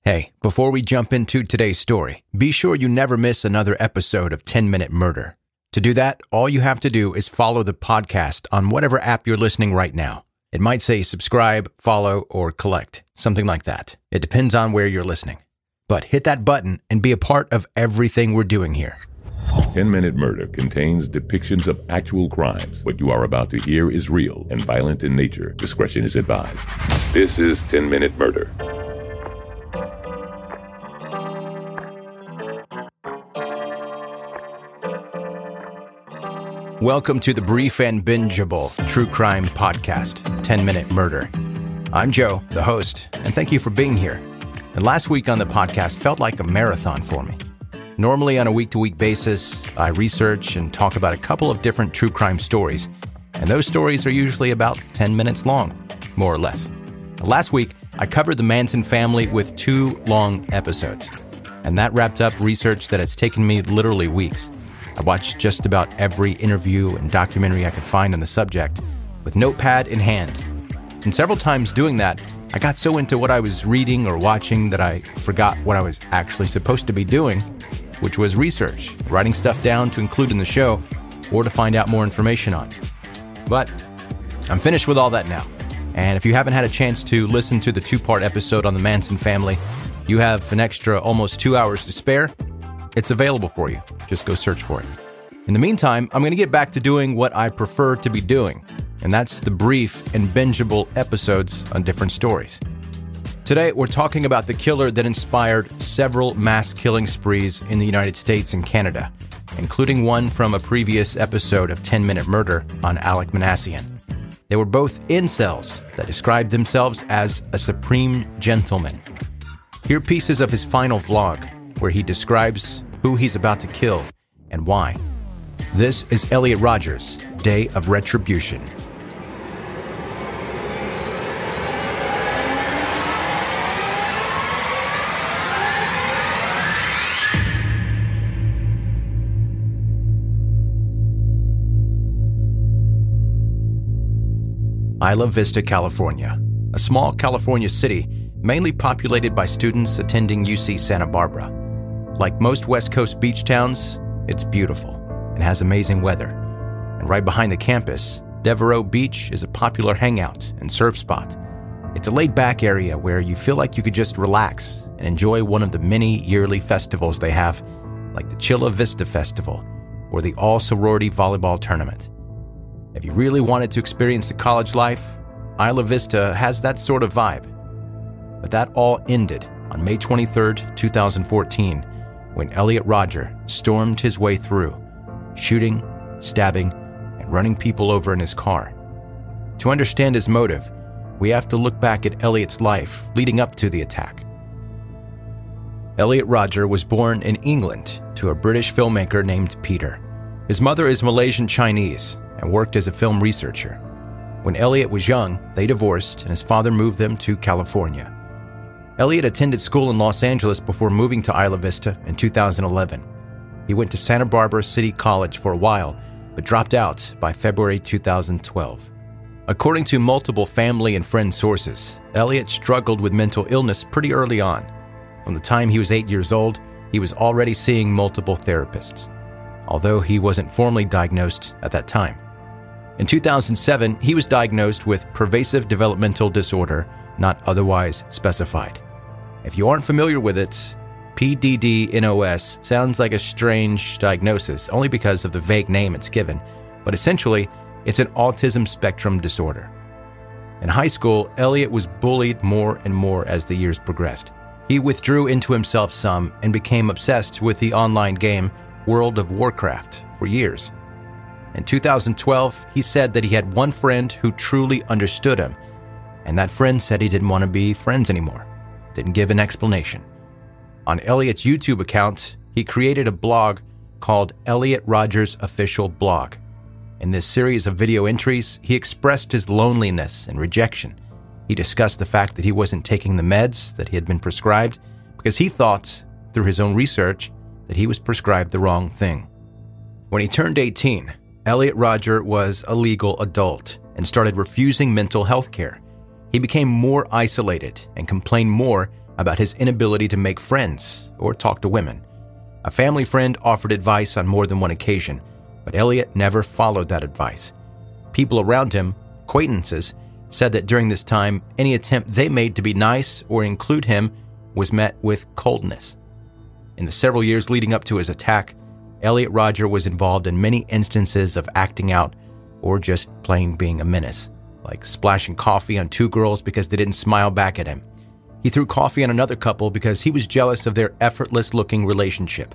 Hey, before we jump into today's story, be sure you never miss another episode of 10-Minute Murder. To do that, all you have to do is follow the podcast on whatever app you're listening right now. It might say subscribe, follow, or collect, something like that. It depends on where you're listening. But hit that button and be a part of everything we're doing here. 10-Minute Murder contains depictions of actual crimes. What you are about to hear is real and violent in nature. Discretion is advised. This is 10-Minute Murder. Welcome to the brief and bingeable true crime podcast, 10-Minute Murder. I'm Joe, the host, and thank you for being here. And last week on the podcast felt like a marathon for me. Normally on a week-to-week basis, I research and talk about a couple of different true crime stories, and those stories are usually about 10 minutes long, more or less. Last week, I covered the Manson family with 2 long episodes, and that wrapped up research that has taken me literally weeks. I watched just about every interview and documentary I could find on the subject with notepad in hand. And several times doing that, I got so into what I was reading or watching that I forgot what I was actually supposed to be doing, which was research, writing stuff down to include in the show or to find out more information on. But I'm finished with all that now. And if you haven't had a chance to listen to the 2-part episode on the Manson family, you have an extra almost 2 hours to spare. It's available for you. Just go search for it. In the meantime, I'm going to get back to doing what I prefer to be doing, and that's the brief and bingeable episodes on different stories. Today, we're talking about the killer that inspired several mass killing sprees in the United States and Canada, including one from a previous episode of 10-Minute Murder on Alec Manassian. They were both incels that described themselves as a supreme gentleman. Hear pieces of his final vlog, where he describes who he's about to kill and why. This is Elliot Rodger's Day of Retribution. Isla Vista, California, a small California city mainly populated by students attending UC Santa Barbara. Like most West Coast beach towns, it's beautiful and has amazing weather. And right behind the campus, Devereaux Beach is a popular hangout and surf spot. It's a laid-back area where you feel like you could just relax and enjoy one of the many yearly festivals they have, like the Chilla Vista Festival or the All-Sorority Volleyball Tournament. If you really wanted to experience the college life, Isla Vista has that sort of vibe. But that all ended on May 23rd, 2014, when Elliot Rodger stormed his way through, shooting, stabbing, and running people over in his car. To understand his motive, we have to look back at Elliot's life leading up to the attack. Elliot Rodger was born in England to a British filmmaker named Peter. His mother is Malaysian Chinese and worked as a film researcher. When Elliot was young, they divorced and his father moved them to California. Elliot attended school in Los Angeles before moving to Isla Vista in 2011. He went to Santa Barbara City College for a while, but dropped out by February 2012. According to multiple family and friend sources, Elliot struggled with mental illness pretty early on. From the time he was 8 years old, he was already seeing multiple therapists, although he wasn't formally diagnosed at that time. In 2007, he was diagnosed with pervasive developmental disorder, not otherwise specified. If you aren't familiar with it, PDD-NOS sounds like a strange diagnosis only because of the vague name it's given, but essentially, it's an autism spectrum disorder. In high school, Elliot was bullied more and more as the years progressed. He withdrew into himself some and became obsessed with the online game World of Warcraft for years. In 2012, he said that he had one friend who truly understood him, and that friend said he didn't want to be friends anymore. Didn't give an explanation. On Elliot's YouTube account, he created a blog called Elliot Rodger's Official Blog. In this series of video entries, he expressed his loneliness and rejection. He discussed the fact that he wasn't taking the meds that he had been prescribed because he thought, through his own research, that he was prescribed the wrong thing. When he turned 18, Elliot Rodger was a legal adult and started refusing mental health care. He became more isolated and complained more about his inability to make friends or talk to women. A family friend offered advice on more than one occasion, but Elliot never followed that advice. People around him, acquaintances, said that during this time, any attempt they made to be nice or include him was met with coldness. In the several years leading up to his attack, Elliot Rodger was involved in many instances of acting out or just plain being a menace, like splashing coffee on two girls because they didn't smile back at him. He threw coffee on another couple because he was jealous of their effortless-looking relationship.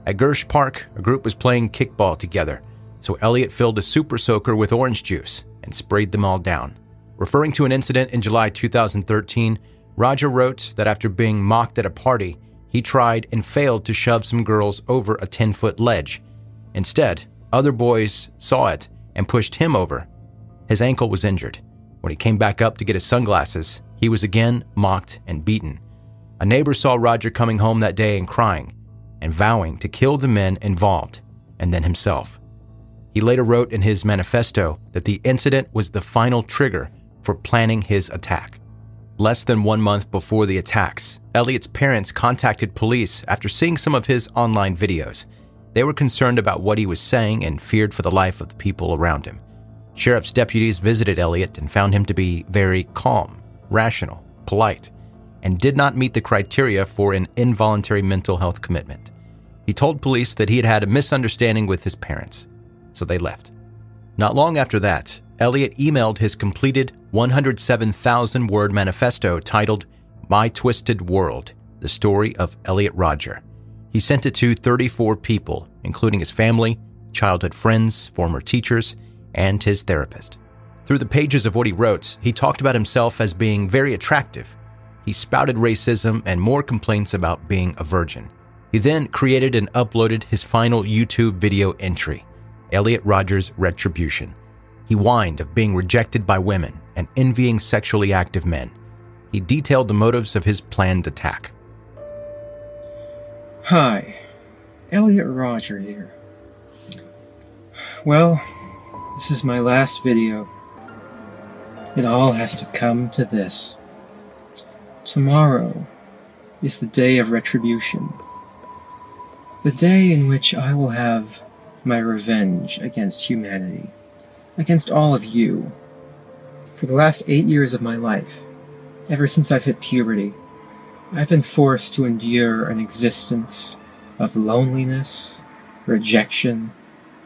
At Gersh Park, a group was playing kickball together, so Elliot filled a super soaker with orange juice and sprayed them all down. Referring to an incident in July 2013, Rodger wrote that after being mocked at a party, he tried and failed to shove some girls over a 10-foot ledge. Instead, other boys saw it and pushed him over. His ankle was injured. When he came back up to get his sunglasses, he was again mocked and beaten. A neighbor saw Rodger coming home that day and crying, and vowing to kill the men involved, and then himself. He later wrote in his manifesto that the incident was the final trigger for planning his attack. Less than 1 month before the attacks, Elliot's parents contacted police after seeing some of his online videos. They were concerned about what he was saying and feared for the life of the people around him. Sheriff's deputies visited Elliot and found him to be very calm, rational, polite, and did not meet the criteria for an involuntary mental health commitment. He told police that he had had a misunderstanding with his parents, so they left. Not long after that, Elliot emailed his completed 107,000-word manifesto titled My Twisted World, the story of Elliot Rodger. He sent it to 34 people, including his family, childhood friends, former teachers, and his therapist. Through the pages of what he wrote, he talked about himself as being very attractive. He spouted racism and more complaints about being a virgin. He then created and uploaded his final YouTube video entry, Elliot Rodger's Retribution. He whined of being rejected by women and envying sexually active men. He detailed the motives of his planned attack. Hi, Elliot Rodger here. Well, this is my last video. It all has to come to this. Tomorrow is the day of retribution. The day in which I will have my revenge against humanity, against all of you. For the last 8 years of my life, ever since I've hit puberty, I've been forced to endure an existence of loneliness, rejection,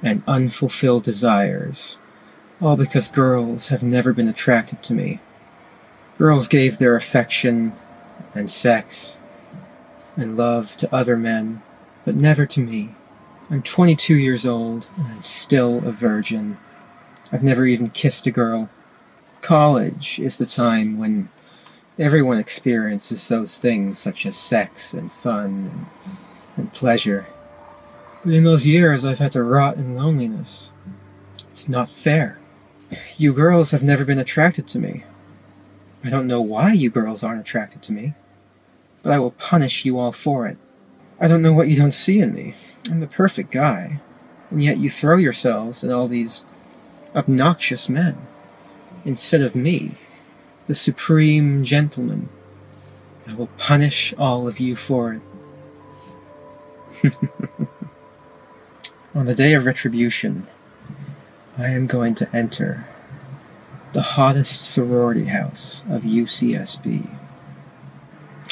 and unfulfilled desires, all because girls have never been attracted to me. Girls gave their affection and sex and love to other men, but never to me. I'm 22 years old, and I'm still a virgin. I've never even kissed a girl. College is the time when everyone experiences those things such as sex and fun and pleasure. But in those years, I've had to rot in loneliness. It's not fair. You girls have never been attracted to me. I don't know why you girls aren't attracted to me, but I will punish you all for it. I don't know what you don't see in me. I'm the perfect guy, and yet you throw yourselves at all these obnoxious men, instead of me, the supreme gentleman. I will punish all of you for it. On the day of retribution, I am going to enter the hottest sorority house of UCSB.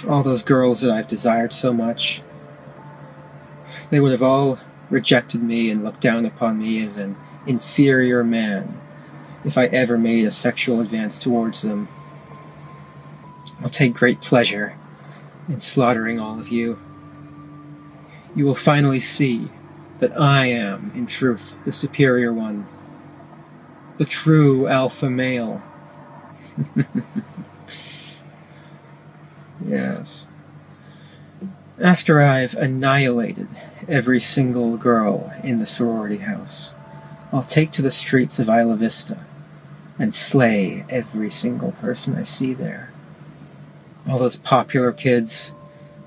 All those girls that I've desired so much, they would have all rejected me and looked down upon me as an inferior man if I ever made a sexual advance towards them. I'll take great pleasure in slaughtering all of you. You will finally see that I am, in truth, the superior one, the true alpha male. Yes. After I've annihilated every single girl in the sorority house, I'll take to the streets of Isla Vista and slay every single person I see there. All those popular kids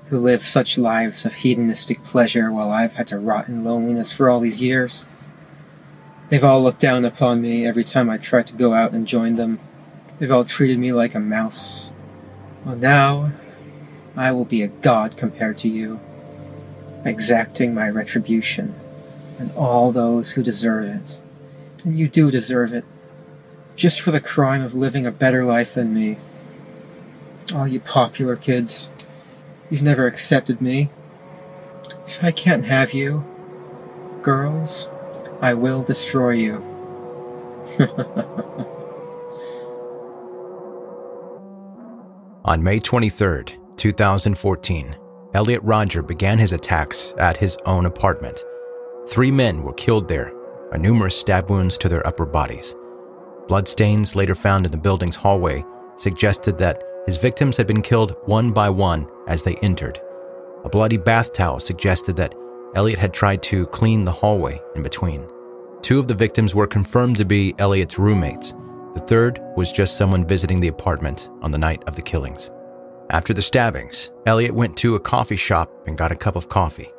who live such lives of hedonistic pleasure while I've had to rot in loneliness for all these years. They've all looked down upon me every time I tried to go out and join them. They've all treated me like a mouse. Well, now I will be a god compared to you, exacting my retribution, and all those who deserve it. And you do deserve it, just for the crime of living a better life than me. All you popular kids, you've never accepted me. If I can't have you, girls, I will destroy you. On May 23rd, 2014, Elliot Rodger began his attacks at his own apartment. 3 men were killed there by numerous stab wounds to their upper bodies. Bloodstains later found in the building's hallway suggested that his victims had been killed one by one as they entered. A bloody bath towel suggested that Elliot had tried to clean the hallway in between. 2 of the victims were confirmed to be Elliot's roommates. The third was just someone visiting the apartment on the night of the killings. After the stabbings, Elliot went to a coffee shop and got a cup of coffee.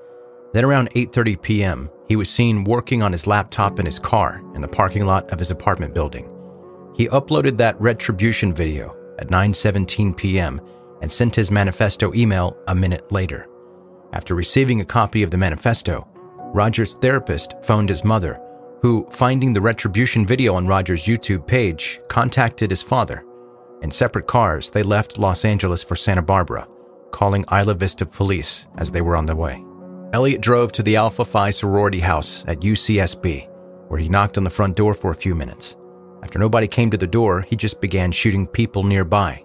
Then around 8:30 p.m., he was seen working on his laptop in his car in the parking lot of his apartment building. He uploaded that Retribution video at 9:17 p.m. and sent his manifesto email a minute later. After receiving a copy of the manifesto, Rodger's therapist phoned his mother, who, finding the Retribution video on Rodger's YouTube page, contacted his father. In separate cars, they left Los Angeles for Santa Barbara, calling Isla Vista police as they were on their way. Elliot drove to the Alpha Phi sorority house at UCSB, where he knocked on the front door for a few minutes. After nobody came to the door, he just began shooting people nearby.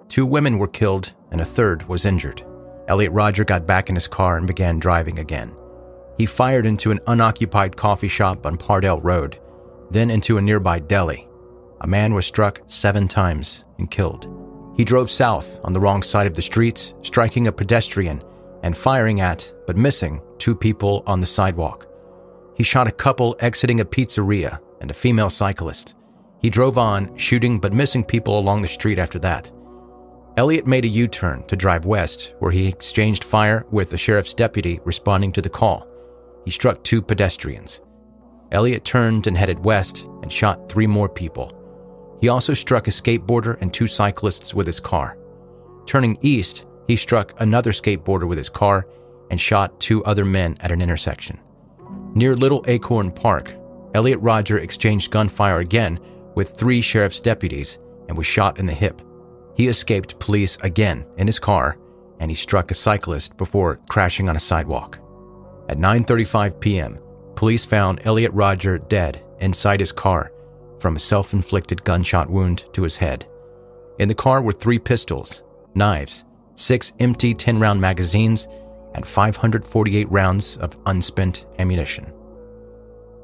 2 women were killed and a third was injured. Elliot Rodger got back in his car and began driving again. He fired into an unoccupied coffee shop on Pardell Road, then into a nearby deli. A man was struck 7 times and killed. He drove south on the wrong side of the street, striking a pedestrian and firing at, but missing, 2 people on the sidewalk. He shot a couple exiting a pizzeria and a female cyclist. He drove on, shooting but missing people along the street after that. Elliot made a U-turn to drive west, where he exchanged fire with the sheriff's deputy responding to the call. He struck 2 pedestrians. Elliot turned and headed west and shot 3 more people. He also struck a skateboarder and 2 cyclists with his car. Turning east, he struck another skateboarder with his car and shot 2 other men at an intersection. Near Little Acorn Park, Elliot Rodger exchanged gunfire again with 3 sheriff's deputies and was shot in the hip. He escaped police again in his car, and he struck a cyclist before crashing on a sidewalk. At 9:35 p.m., police found Elliot Rodger dead inside his car from a self-inflicted gunshot wound to his head. In the car were 3 pistols, knives, 6 empty 10-round magazines, and 548 rounds of unspent ammunition.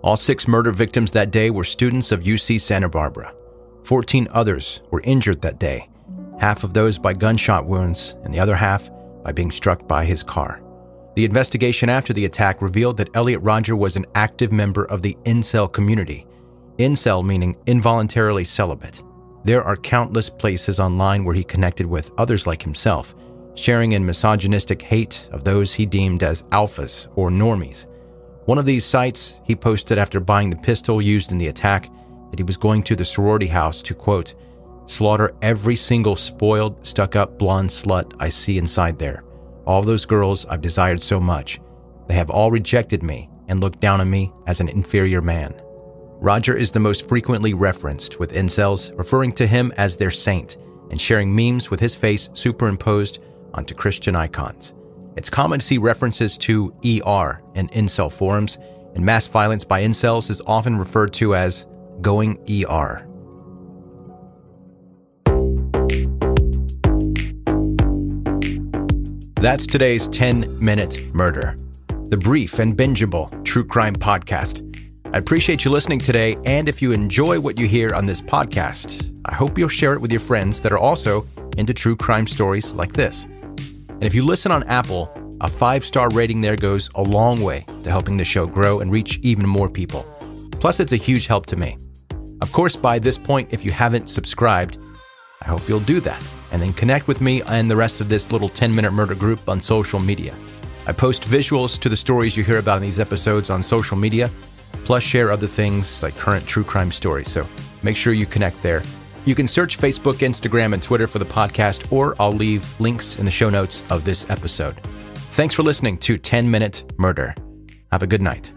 All 6 murder victims that day were students of UC Santa Barbara. 14 others were injured that day, half of those by gunshot wounds and the other half by being struck by his car. The investigation after the attack revealed that Elliot Rodger was an active member of the incel community. Incel meaning involuntarily celibate. There are countless places online where he connected with others like himself, sharing in misogynistic hate of those he deemed as alphas or normies. One of these sites, he posted after buying the pistol used in the attack that he was going to the sorority house to, quote, slaughter every single spoiled, stuck-up blonde slut I see inside there. All those girls I've desired so much. They have all rejected me and looked down on me as an inferior man. Rodger is the most frequently referenced, with incels referring to him as their saint and sharing memes with his face superimposed onto Christian icons. It's common to see references to ER in incel forums, and mass violence by incels is often referred to as going ER. That's today's 10-Minute Murder, the brief and bingeable true crime podcast. I appreciate you listening today, and if you enjoy what you hear on this podcast, I hope you'll share it with your friends that are also into true crime stories like this. And if you listen on Apple, a 5-star rating there goes a long way to helping the show grow and reach even more people. Plus, it's a huge help to me. Of course, by this point, if you haven't subscribed, I hope you'll do that, and then connect with me and the rest of this little 10-Minute Murder group on social media. I post visuals to the stories you hear about in these episodes on social media, plus share other things like current true crime stories, so make sure you connect there. You can search Facebook, Instagram, and Twitter for the podcast, or I'll leave links in the show notes of this episode. Thanks for listening to 10 Minute Murder. Have a good night.